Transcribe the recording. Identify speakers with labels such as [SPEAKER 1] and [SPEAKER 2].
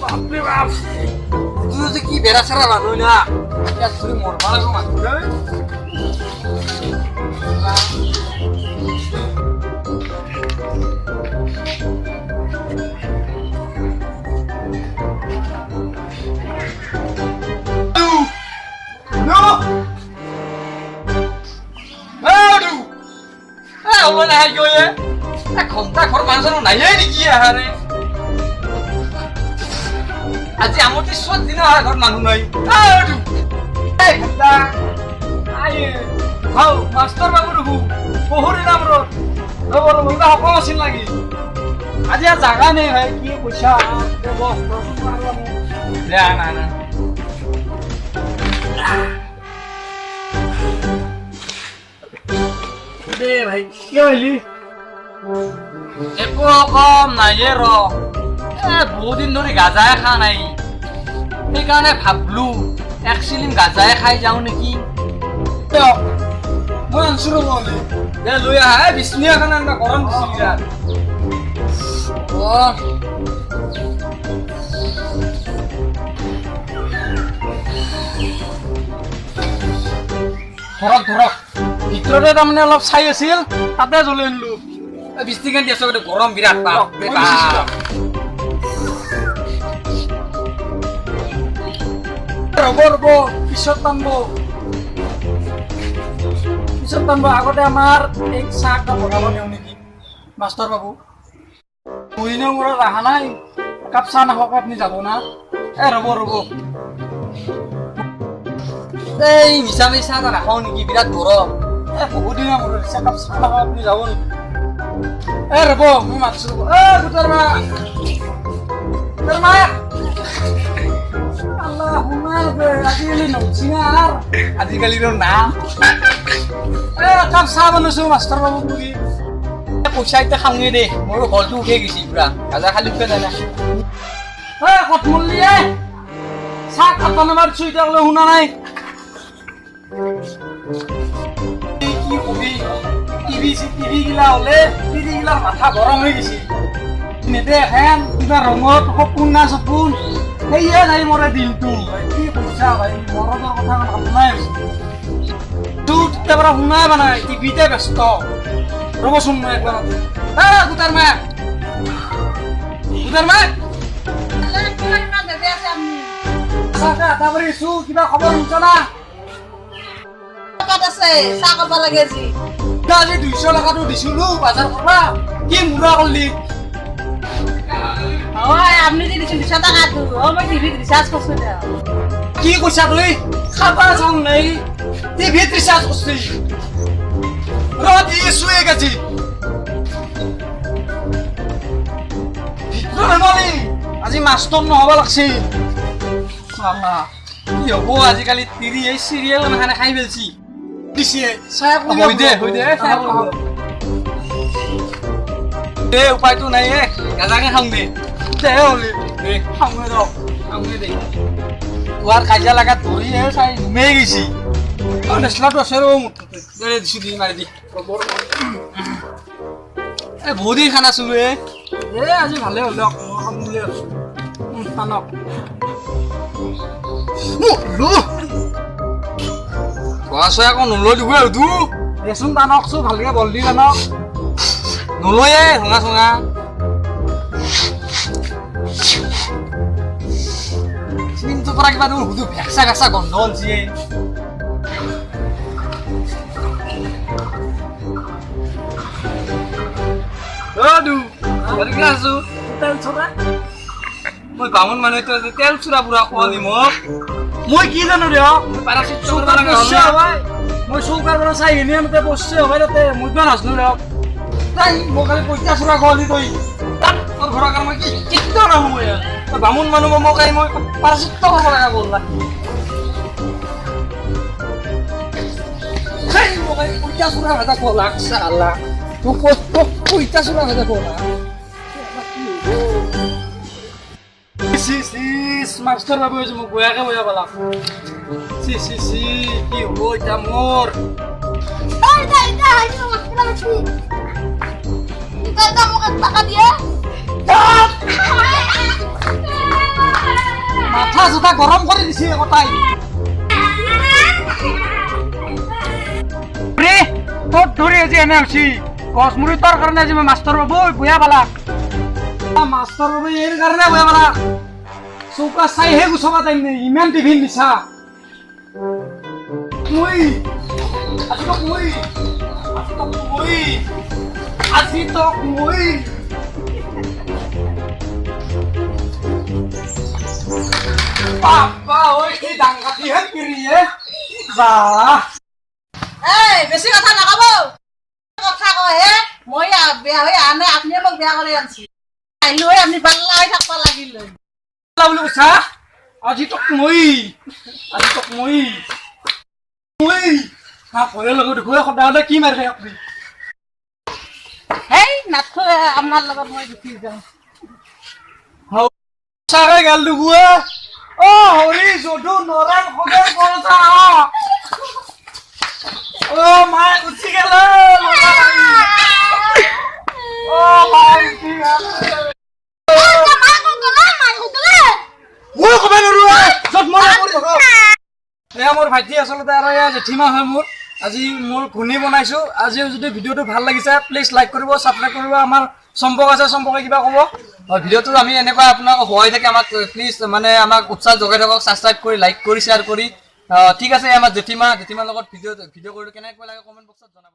[SPEAKER 1] বাপরে বাপ তুই যে কি বেড়া ছাড়া মানুষ না এক ধরে মরবা লাগো মানুষ Ông này hay vui á, ta khỏi mang sao này ấy đi kia hả này? À chị amo tí suốt tí nào khỏi mang này? Aduh, kita, aye, kau master babu dulu, pohon ini bro, baru kita apa mesin lagi? Aja jaga nih, hai, kia pusha, bos, ya, nah. দে ভাই কি হইলি একো কম নাই র বহুত দিন ধরে গাঁজাই খা নাই সেইকাৰণে ভাবলো এক চিলিম গাঁজাই খাই যাও নেকি মই আনছো ৰ'বলে দে লৈ আহা বিষ্ণু এখন গৰম দিছিল বিৰাট ধৰক ভিতৰতে তাৰমানে অলপ চাই আছিল তাতে জ্বলাই আনিলো বিষ্ণুখন দি আছো গৰম বিৰাট ৰ'ব পিছত টানব আগতে আমাৰ এক চাহ এটা বনাব দিওঁ নেকি মাষ্টৰ বাবু মহিনা মূৰত অহা নাই কাপ চাহ নাখাব আপুনি যাব না ৰ'ব এই মিছা এটা নাখাওঁ নেকি বিৰাট গৰম বহুত দিনৰ মূৰত কাপ চাহ নাখাব আপুনি যাব নেকি ৰ'ব মই মাতিছো গোটৰ মা আল্লাহ শুনাই আজিকালি নচিনা আজিকালিৰ নাম কাপ চাহ বনাইছো মাষ্টৰ বাবু বুলি পইচা এতিয়া খাওঁগে দে মোৰো ঘৰটো উঠি গৈছে পুৰা গাজা খালি উঠে জানা কঠমল্লি চাহ কাপ বনাবাৰ দিছো এতিয়া বোলে শুনা নাই কি কবি টিভি গিলা হলে টিভি গিলাৰ মাথা গৰম হৈ গৈছে নেদেখেন কিবা ৰঙত সপোন না চপোন সেয়ে নাই মৰে দিনটো কি পইচা ভাই মৰদৰ কথা শুনাই তোৰ তেতিয়াৰ পৰা শুনাই নাই টিভিতে ব্যস্ত ৰ'বচোন মই একবাৰ গোটাৰ মা কিবা খবৰ শুনছ না চাহ খাব লাগে আজি 200 টকাটো দিছিলো বজাৰ কৰবা কি মুৰা কৰলি আপনি যে দিছেন 200 টাকাটো মই টিভিত রিচার্জ করছি কি কইছা তুই খাবা চাও নাই টিভিত রিচার্জ করছি রাতি শুয়ে গেছি নরমালি আজি মাস্টার নহব লাগছিল আল্লাহ কি হবো আজিকালি টিভি এই সিরিয়াল মানে খাই ফেলছি দিছে চাই কই দে দে উপায়টো নাই গাজাকে খাং দে তোৰ কাজিয়া লাগাত ধৰি চাই ঘুমাই গৈছি নেচলাটো আছে দিছো দি মাৰি দি বহুত দিন খানা চলো আজি ভালে হলে খোৱা চোৱা আকৌ নলৈ দিব আৰু তো দেচোন টানকছো ভালকে বলদি টানক নলয়ে ভঙা চঙা চিমটো পৰা কিবা হুদু ভেকচা গন্ধ অলছি মই বামুণ মানুহ তেল চুৰা পুৰা খোৱালি মোক মই কি জানো ৰে মই চৌকাৰ পৰা চাই এনে মতে বসছে হয় তাতে মই কিয় নাজনো ৰে তাই মোক খালি পইচা চুৰা খোৱালি তই তোৰ ঘৰৰ কাৰণে মই কি নামো মই বামুণ মানুহ মোক মই পাৰাচিত্ত খাব লগা বললা মোক পইচা চুৰা ভাজা খোৱালা চালা তোক পইচা চুৰা ভাজা খোৱালা মাস্টার বাবু হয়েছে মোক বয়াকে বয়া পেলাম কি হব এটা মোর
[SPEAKER 2] টাকা দিয়ে
[SPEAKER 1] মাথা চথা গৰম কৰি দিছে কথাই তোৰ ধৰি আজি এনে হৈছি গছমুৰি তোৰ কাৰণে আজি মই মাষ্টৰ বাবু বয়া পালা মাষ্টৰ বাবু এই কাৰণে বয়া পালা চৌকা চাইহে গুচবা টাইম নেই ইমান টিফিন দিছা মই আজি তোক মই বাবা ঐ কি ডাঙাটিহে পিৰিয়ে বাহ
[SPEAKER 2] এই বেছি কথা নকব কথা কয় হে মই বেয়া হৈ আনে আপুনি মোক বেয়া কৰি আনছি আহিলো হৈ আপুনি বাল্লা হৈ থাকবা লাগিল
[SPEAKER 1] বুলি কৈছা আজি তোক মই ঘৰে লগত দেখুৱাই সদায় সদায় কি মাৰি থাকে আপুনি
[SPEAKER 2] হেই নাথো আপোনাৰ লগত মই গুচি যাওঁ
[SPEAKER 1] চাৰে গাল দুগুৱা অ হৰি যদু নৰাম খবৰ কৰতা অ মাই উঠি গেল অ মাই উঠি গেল মই কব নোৱাৰো যত মই এয়া মোৰ ভাইটি আচলতে আৰু এয়া জেঠিমা হয় মোৰ আজি মোৰ ঘুনি বনাইছো আজি যদি ভিডিঅ'টো ভাল লাগিছে প্লিজ লাইক কৰিব সাবস্ক্ৰাইব কৰিব আমাৰ সম্পৰ্ক আছে সম্পৰ্কে কিবা ক'ব ভিডিঅ'টো আমি এনেকুৱা আপোনাক হয় থাকে আমাক প্লিজ মানে আমাক উৎসাহ যোগাই থাকক সাবস্ক্ৰাইব কৰি লাইক কৰি শ্বেয়াৰ কৰি ঠিক আছে আমাৰ জেঠিমাৰ লগত ভিডিঅ' কৰিলে কেনেকৈ লাগে কমেণ্ট বক্সত জনাব